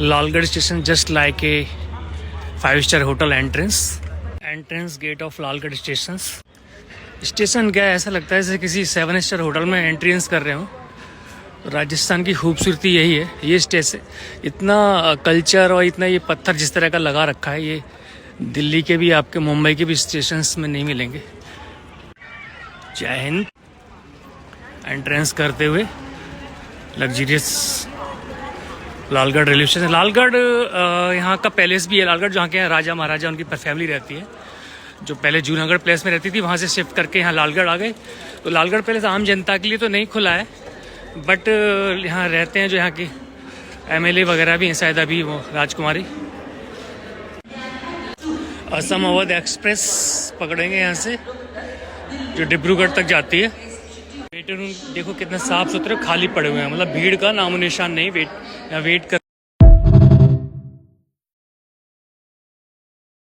Lalgarh station just like a five star hotel entrance gate of Lalgarh station क्या है, ऐसा लगता है जैसे किसी 7-स्टार होटल में एंट्रेंस कर रहे हो। राजस्थान की खूबसूरती यही है, ये स्टेशन इतना कल्चर और इतना ये पत्थर जिस तरह का लगा रखा है, ये दिल्ली के भी आपके मुंबई के भी स्टेशंस में नहीं मिलेंगे। जय हिंद। एंट्रेंस करते हुए luxurious Lalgarh railway station. Lalgarh यहाँ का पैलेस भी है। लालगढ़ जहाँ के राजा महाराजा उनकी फैमिली रहती है, जो पहले जूनागढ़ प्लेस में रहती थी, वहाँ से शिफ्ट करके यहाँ लालगढ़ आ गए। तो लालगढ़ पैलेस आम जनता के लिए तो नहीं खुला है, बट यहाँ रहते हैं जो यहाँ की MLA वगैरह भी हैं, शायद अभी वो राजकुमारी। असम अवध एक्सप्रेस पकड़ेंगे यहाँ से, जो डिब्रूगढ़ तक जाती है। वेटर रूम देखो कितना साफ सुथरे खाली पड़े हुए हैं, मतलब भीड़ का नामो निशान नहीं। वेट कर